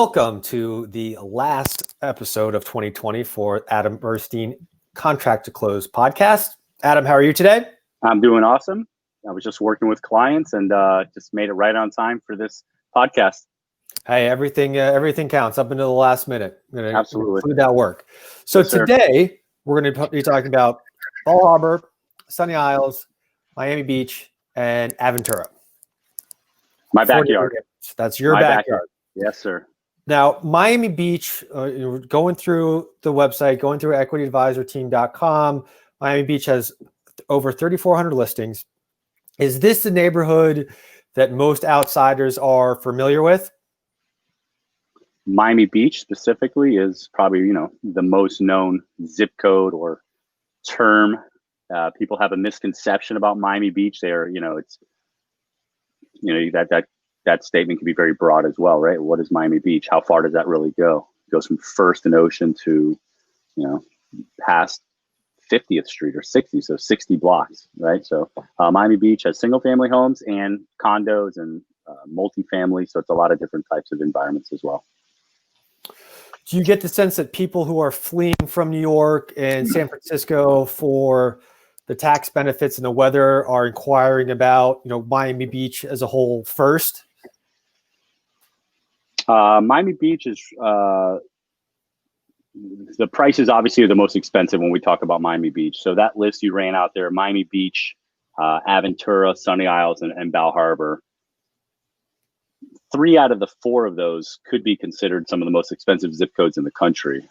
Welcome to the last episode of 2020 for Adam Bursztein Contract to Close podcast. Adam, how are you today? I'm doing awesome. I was just working with clients and just made it right on time for this podcast. Hey, everything counts up until the last minute. I'm going to Absolutely include that work. So yes, today we're going to be talking about Bal Harbor, Sunny Isles, Miami Beach, and Aventura. My backyard. That's your backyard. Yes, sir. Now, Miami Beach, going through the website, going through equityadvisorteam.com, Miami Beach has over 3,400 listings. Is this the neighborhood that most outsiders are familiar with? Miami Beach specifically is probably, the most known zip code or term. People have a misconception about Miami Beach. That statement can be very broad as well, right? What is Miami Beach? How far does that really go? It goes from First and Ocean to, past 50th Street or 60, so 60 blocks, right? So Miami Beach has single family homes and condos and multifamily. So it's a lot of different types of environments as well. Do you get the sense that people who are fleeing from New York and San Francisco for the tax benefits and the weather are inquiring about, Miami Beach as a whole first? Miami Beach is the prices obviously are the most expensive when we talk about Miami Beach. So that list you ran out there, Miami Beach, Aventura, Sunny Isles, and Bal Harbor. 3 out of the 4 of those could be considered some of the most expensive zip codes in the country.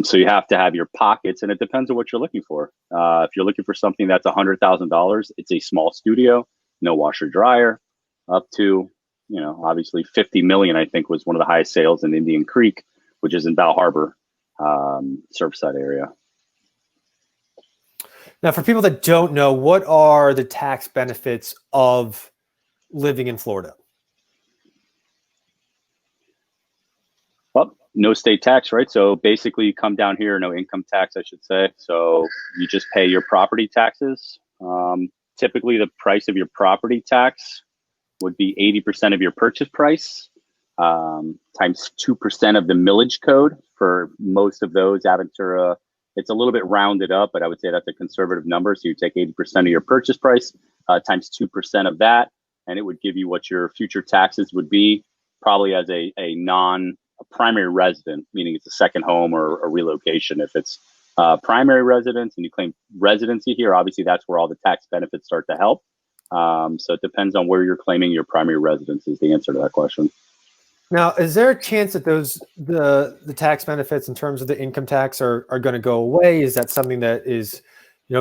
So you have to have your pockets, and it depends on what you're looking for. If you're looking for something that's $100,000, it's a small studio, no washer dryer, up to, obviously 50 million, I think was one of the highest sales in Indian Creek, which is in Bal Harbor, Surfside area. Now, for people that don't know, what are the tax benefits of living in Florida? Well, no state tax, right? So basically you come down here, no income tax, I should say. So you just pay your property taxes. Typically the price of your property tax would be 80% of your purchase price, times 2% of the millage code. For most of those, Aventura, it's a little bit rounded up, but I would say that's a conservative number. So you take 80% of your purchase price, times 2% of that, and it would give you what your future taxes would be, probably as a primary resident, meaning it's a second home or a relocation. If it's primary residence and you claim residency here, obviously that's where all the tax benefits start to help. So it depends on where you're claiming your primary residence is the answer to that question. Now, is there a chance that the tax benefits in terms of the income tax are going to go away? Is that something that is,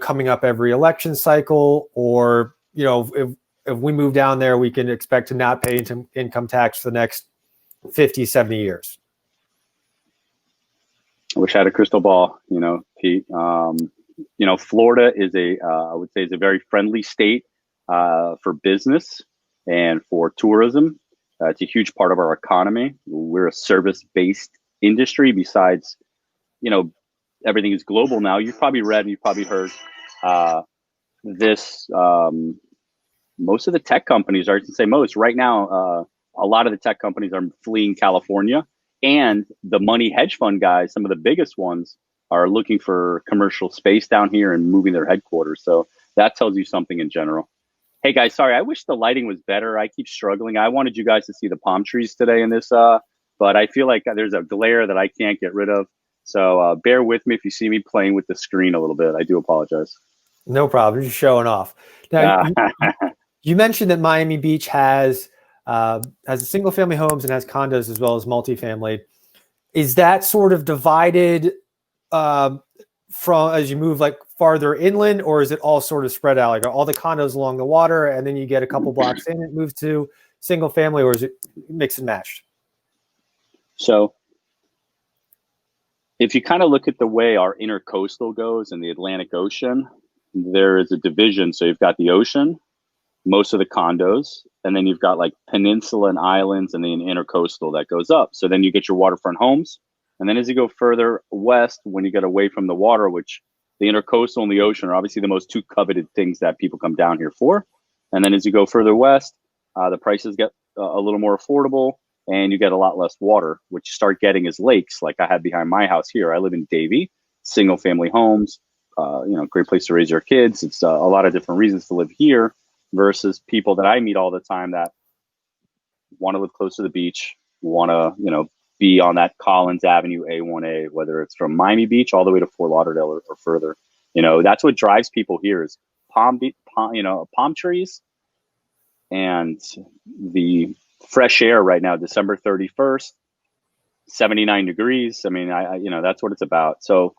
coming up every election cycle, or, if we move down there, we can expect to not pay income tax for the next 50, 70 years? I wish I had a crystal ball, Pete. Florida is I would say is a very friendly state for business and for tourism. It's a huge part of our economy. We're a service-based industry. Besides, everything is global now. You've probably read and you've probably heard this. Most of the tech companies, or I should say most, right now, a lot of the tech companies are fleeing California, and the money hedge fund guys, some of the biggest ones, are looking for commercial space down here and moving their headquarters. So that tells you something in general. Hey guys, sorry, I wish the lighting was better. I keep struggling. I wanted you guys to see the palm trees today in this, but I feel like there's a glare that I can't get rid of. So bear with me if you see me playing with the screen a little bit. I do apologize. No problem. You're just showing off. Now, you mentioned that Miami Beach has single family homes and has condos as well as multifamily. Is that sort of divided from as you move like farther inland, or is it all sort of spread out? Like, are all the condos along the water and then you get a couple blocks in and move to single family, or is it mix and matched? So if you kind of look at the way our intercoastal goes in the Atlantic Ocean, there is a division. So you've got the ocean, most of the condos, and then you've got like peninsula and islands, and then intercoastal that goes up. So then you get your waterfront homes. And then as you go further west, when you get away from the water, which the intercoastal and the ocean are obviously the most two coveted things that people come down here for. And then as you go further west, the prices get a little more affordable. and you get a lot less water. What you start getting is lakes, like I have behind my house here. I live in Davie, single family homes, great place to raise your kids. It's a lot of different reasons to live here versus people that I meet all the time that want to live close to the beach, want to, be on that Collins Avenue A1A, whether it's from Miami Beach all the way to Fort Lauderdale or further. That's what drives people here is palm trees and the fresh air right now, December 31st, 79 degrees. I mean, that's what it's about. So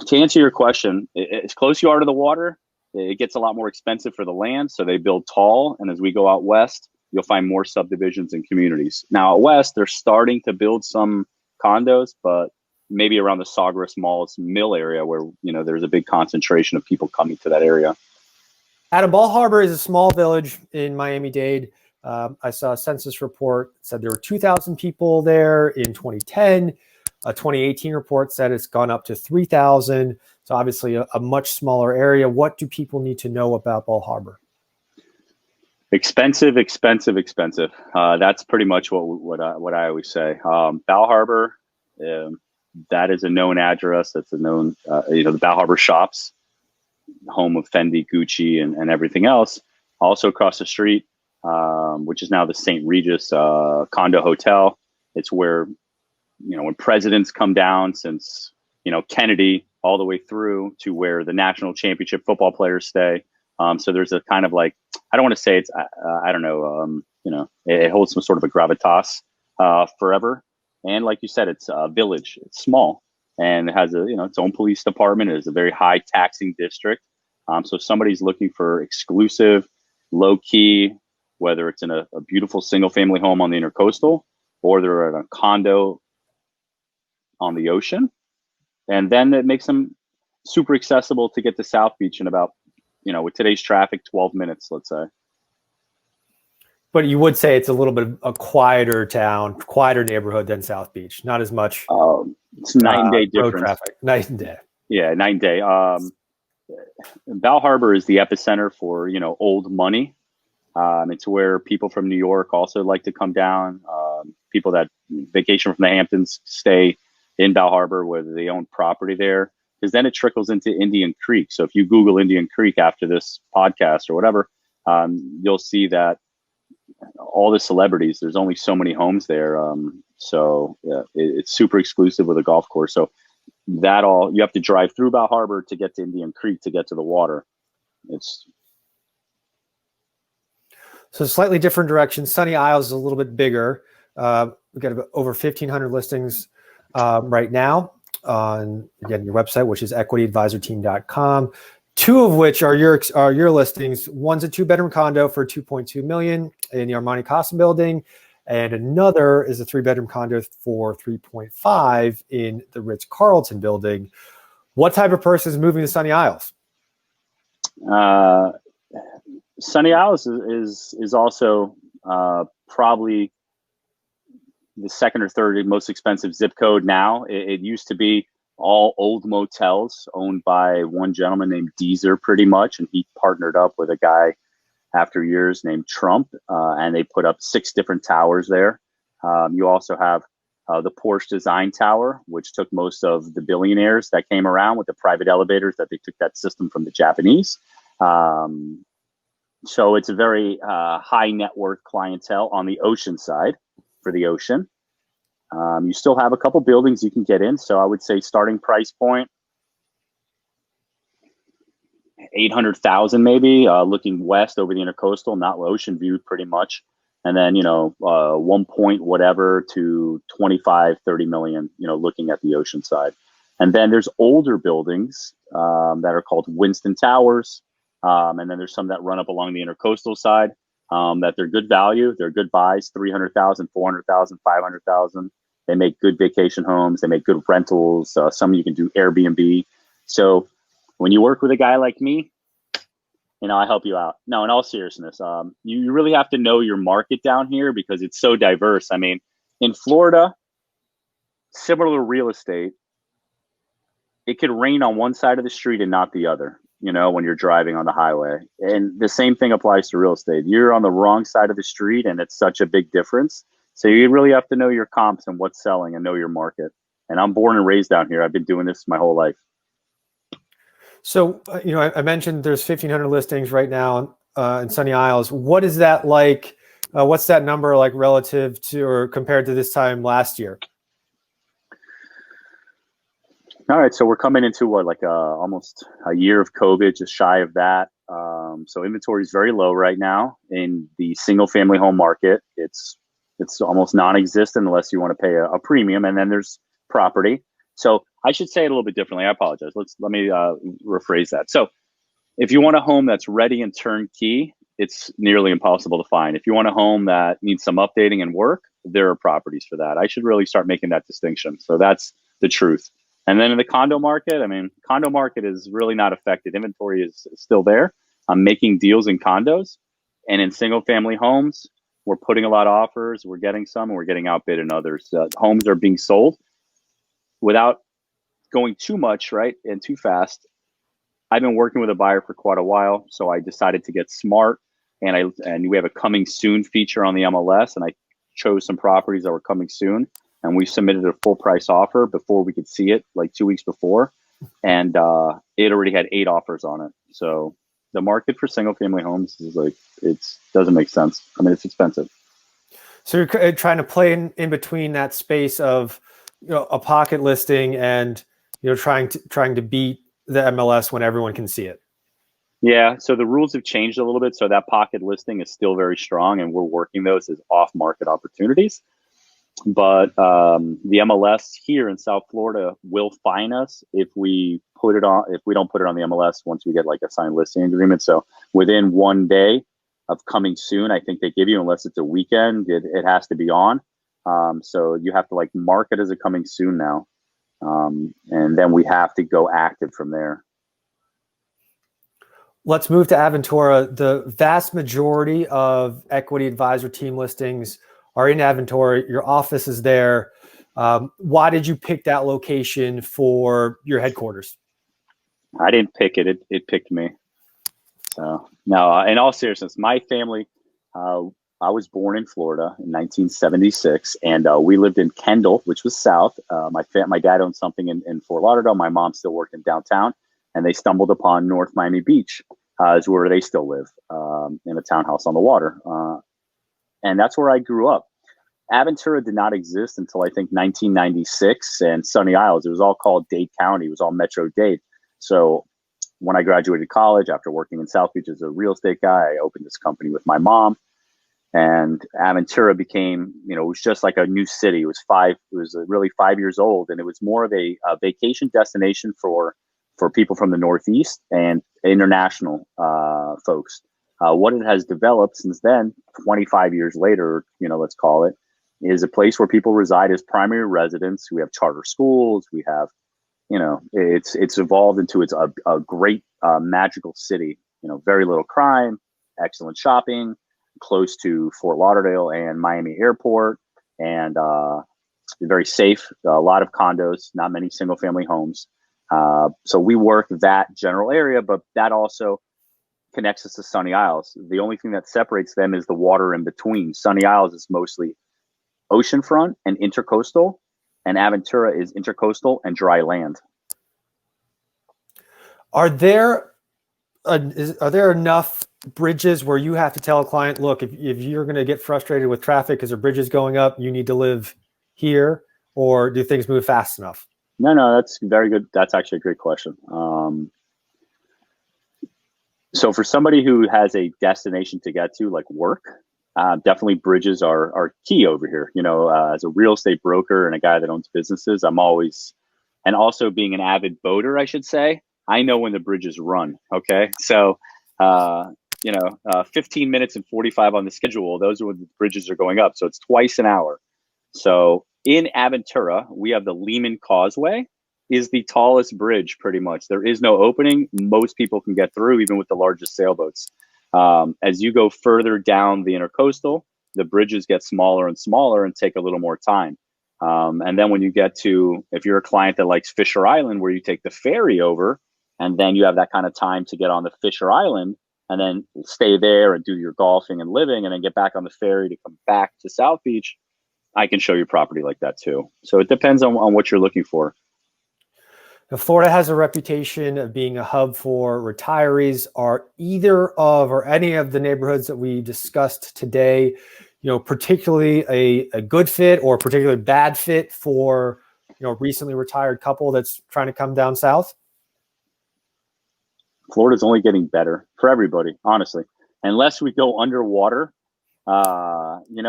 to answer your question, as close you are to the water, it gets a lot more expensive for the land. So they build tall. And as we go out west, you'll find more subdivisions and communities. Now out west, they're starting to build some condos, but maybe around the Sawgrass Malls Mill area where, there's a big concentration of people coming to that area. Adam, Bal Harbor is a small village in Miami-Dade. I saw a census report that said there were 2,000 people there in 2010. A 2018 report said it's gone up to 3,000. So obviously a much smaller area. What do people need to know about Bal Harbor? Expensive. That's pretty much what I always say. Bal Harbor, that is a known address. That's a known, the Bal Harbor shops, home of Fendi, Gucci, and everything else. Also across the street, which is now the St. Regis condo hotel. It's where, when presidents come down since, Kennedy all the way through to where the national championship football players stay. So there's a kind of like, I don't want to say it's, I don't know, it holds some sort of a gravitas forever. And like you said, it's a village. It's small and it has its own police department. It is a very high taxing district. So if somebody's looking for exclusive, low key, whether it's in a beautiful single family home on the Intercoastal or they're at a condo on the ocean, and then it makes them super accessible to get to South Beach in about, with today's traffic, 12 minutes, let's say. But you would say it's a little bit of a quieter town, quieter neighborhood than South Beach. Not as much. It's night and day difference. Road traffic, night and day. Yeah, night and day. Bal Harbor is the epicenter for, old money. It's where people from New York also like to come down. People that vacation from the Hamptons stay in Bal Harbor, whether they own property there. Because then it trickles into Indian Creek. So if you Google Indian Creek after this podcast or whatever, you'll see that all the celebrities, there's only so many homes there. So yeah, it's super exclusive with a golf course. So you have to drive through Bal Harbor to get to Indian Creek to get to the water. So slightly different direction. Sunny Isles is a little bit bigger. We've got over 1,500 listings right now on, again, your website, which is equityadvisorteam.com. Two of which are your listings. One's a 2-bedroom condo for $2.2 million in the Armani Casa building, and another is a 3-bedroom condo for $3.5 in the Ritz-Carlton building. What type of person is moving to Sunny Isles? Sunny Isles is also probably the second or third most expensive zip code now. It used to be all old motels owned by one gentleman named Deezer, pretty much, and he partnered up with a guy after years named Trump, and they put up 6 different towers there. You also have the Porsche Design Tower, which took most of the billionaires that came around with the private elevators, that they took that system from the Japanese. So it's a very high net worth clientele on the ocean side for the ocean. You still have a couple buildings you can get in. So I would say starting price point, 800,000 maybe, looking west over the Intercoastal, not ocean view pretty much. And then, 1 point whatever to 25, 30 million, looking at the ocean side. And then there's older buildings that are called Winston Towers. And then there's some that run up along the Intercoastal side that they're good value. They're good buys, 300,000, 400,000, 500,000. They make good vacation homes. They make good rentals. Some you can do Airbnb. So when you work with a guy like me, I help you out. No, in all seriousness, you really have to know your market down here because it's so diverse. I mean, in Florida, similar to real estate, it could rain on one side of the street and not the other, when you're driving on the highway. And the same thing applies to real estate. You're on the wrong side of the street and it's such a big difference. So you really have to know your comps and what's selling and know your market. And I'm born and raised down here. I've been doing this my whole life. So, I mentioned there's 1,500 listings right now in Sunny Isles. What is that like? What's that number like relative to or compared to this time last year? All right, so we're coming into what, like almost a year of COVID, just shy of that. So inventory is very low right now in the single family home market. It's almost non-existent unless you want to pay a premium, and then there's property. So I should say it a little bit differently. I apologize. Let me rephrase that. So if you want a home that's ready and turnkey, it's nearly impossible to find. If you want a home that needs some updating and work, there are properties for that. I should really start making that distinction. So that's the truth. And then in the condo market, I mean, condo market is really not affected. Inventory is still there. I'm making deals in condos, and in single family homes, we're putting a lot of offers. We're getting some, and we're getting outbid in others. Homes are being sold without going too much, right, and too fast. I've been working with a buyer for quite a while, so I decided to get smart, and we have a coming soon feature on the MLS, and I chose some properties that were coming soon, and we submitted a full price offer before we could see it, like 2 weeks before, and it already had 8 offers on it. So the market for single family homes is like, it doesn't make sense. I mean, it's expensive. So you're trying to play in between that space of, a pocket listing and, trying to beat the MLS when everyone can see it. Yeah, so the rules have changed a little bit. So that pocket listing is still very strong, and we're working those as off-market opportunities. But the MLS here in South Florida will fine us if we don't put it on the MLS once we get like a signed listing agreement. So within 1 day of coming soon, I think they give you, unless it's a weekend, it has to be on. So you have to like mark it as a coming soon now. And then we have to go active from there. Let's move to Aventura. The vast majority of Equity Advisor team listings are in Aventura. Your office is there. Why did you pick that location for your headquarters? I didn't pick it. It picked me. So no, in all seriousness, my family, I was born in Florida in 1976, and we lived in Kendall, which was south. My dad owned something in Fort Lauderdale. My mom still worked in downtown, and they stumbled upon North Miami Beach, is where they still live, in a townhouse on the water. And that's where I grew up. Aventura did not exist until I think 1996, and Sunny Isles, it was all called Dade County. It was all Metro Dade. So when I graduated college, after working in South Beach as a real estate guy, I opened this company with my mom. And Aventura became, it was just like a new city. It was really 5 years old, and it was more of a vacation destination for people from the Northeast and international folks. What it has developed since then, 25 years later, let's call it, is a place where people reside as primary residents. We have charter schools. We have, it's evolved into a great magical city. Very little crime, excellent shopping, close to Fort Lauderdale and Miami Airport, and very safe. A lot of condos, not many single family homes. So we work that general area, but that also connects us to Sunny Isles. The only thing that separates them is the water in between. Sunny Isles is mostly oceanfront and intercoastal, and Aventura is intercoastal and dry land. Are there enough bridges where you have to tell a client, look, if you're going to get frustrated with traffic because the bridge is going up, you need to live here, or do things move fast enough? No, that's very good. That's actually a great question. So for somebody who has a destination to get to, like work, definitely bridges are key over here. As a real estate broker and a guy that owns businesses, I'm always, and also being an avid boater, I should say, I know when the bridges run. Okay. So, 15 minutes and 45 on the schedule, those are when the bridges are going up. So it's twice an hour. So in Aventura, we have the Lehman Causeway is the tallest bridge pretty much. There is no opening. Most people can get through, even with the largest sailboats. As you go further down the intercoastal, the bridges get smaller and smaller and take a little more time. And then when you get to, if you're a client that likes Fisher Island, where you take the ferry over, and then you have that kind of time to get on the Fisher Island and then stay there and do your golfing and living, and then get back on the ferry to come back to South Beach, I can show you property like that too. So it depends on what you're looking for. Now, Florida has a reputation of being a hub for retirees. Are either of or any of the neighborhoods that we discussed today, particularly a good fit or particularly bad fit for, a recently retired couple that's trying to come down south? Florida's only getting better for everybody, honestly, unless we go underwater.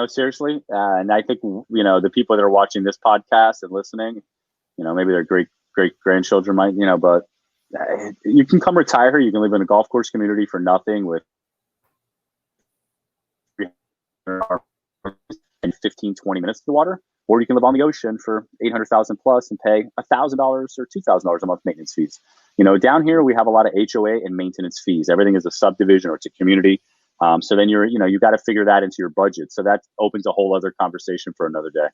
Seriously. And I think, the people that are watching this podcast and listening, maybe their great grandchildren might, but you can come retire here. You can live in a golf course community for nothing with 15, 20 minutes to the water, or you can live on the ocean for $800,000 plus and pay $1,000 or $2,000 a month maintenance fees. Down here, we have a lot of HOA and maintenance fees. Everything is a subdivision or it's a community. So then you got to figure that into your budget. So that opens a whole other conversation for another day.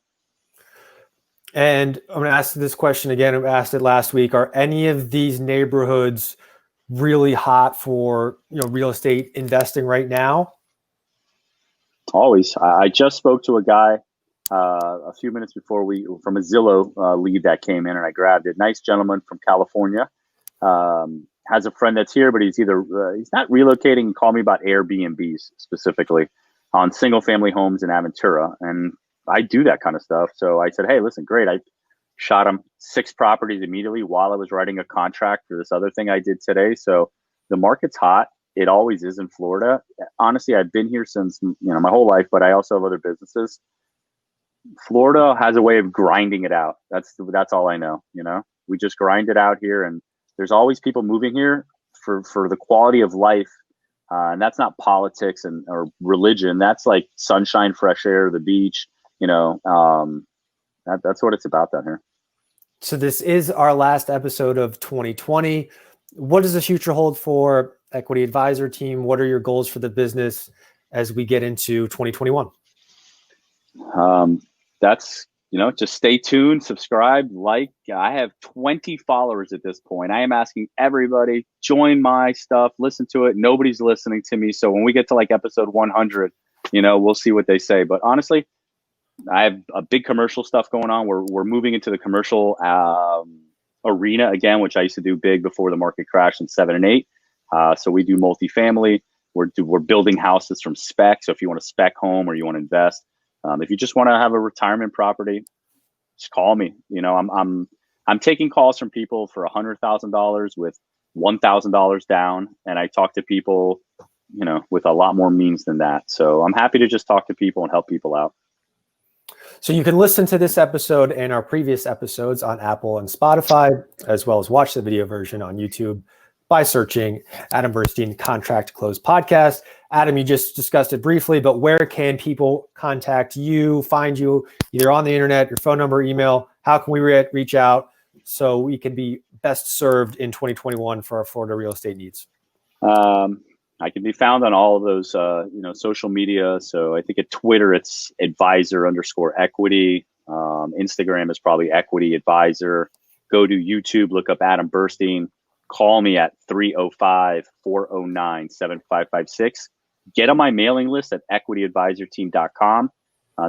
And I'm going to ask this question again. I asked it last week. Are any of these neighborhoods really hot for, real estate investing right now? Always. I just spoke to a guy a few minutes before from a Zillow lead that came in, and I grabbed it. Nice gentleman from California. Has a friend that's here, but he's not relocating. Call me about Airbnbs specifically on single family homes in Aventura. And I do that kind of stuff. So I said, hey, listen, great. I shot him 6 properties immediately while I was writing a contract for this other thing I did today. So the market's hot. It always is in Florida. Honestly, I've been here since, my whole life, but I also have other businesses. Florida has a way of grinding it out. That's all I know. We just grind it out here, and there's always people moving here for the quality of life. And that's not politics or religion. That's like sunshine, fresh air, the beach, that's what it's about down here. So this is our last episode of 2020. What does the future hold for Equity Advisor team? What are your goals for the business as we get into 2021? That's, just stay tuned, subscribe, like. I have 20 followers at this point. I am asking everybody, join my stuff, listen to it. Nobody's listening to me. So when we get to like episode 100, we'll see what they say. But honestly, I have a big commercial stuff going on. We're moving into the commercial arena again, which I used to do big before the market crashed in 7 and 8. So we do multifamily. We're building houses from spec. So if you want to spec home or you want to invest, if you just want to have a retirement property, just call me. I'm taking calls from people for $100,000 with $1,000 down, and I talk to people, with a lot more means than that. So I'm happy to just talk to people and help people out. So you can listen to this episode and our previous episodes on Apple and Spotify, as well as watch the video version on YouTube by searching Adam Bursztein Contract Close Podcast. Adam, you just discussed it briefly, but where can people contact you, find you, either on the internet, your phone number, email? How can we reach out so we can be best served in 2021 for our Florida real estate needs? I can be found on all of those, social media. So I think at Twitter, it's advisor_equity. Instagram is probably Equity Advisor. Go to YouTube, look up Adam Bursztein. Call me at 305-409-7556. Get on my mailing list at equityadvisorteam.com.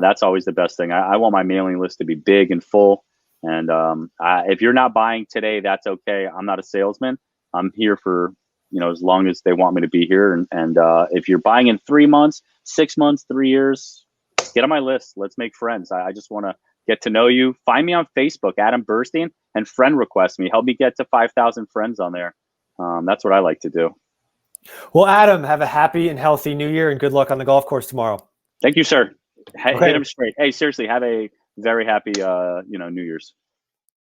That's always the best thing. I want my mailing list to be big and full. And if you're not buying today, that's okay. I'm not a salesman. I'm here for, as long as they want me to be here. And if you're buying in 3 months, 6 months, 3 years, get on my list. Let's make friends. I just want to get to know you. Find me on Facebook, Adam Bursztein, and friend request me. Help me get to 5,000 friends on there. That's what I like to do. Well, Adam, have a happy and healthy new year, and good luck on the golf course tomorrow. Thank you, sir. Hit him straight. Hey, seriously, have a very happy, New Year's.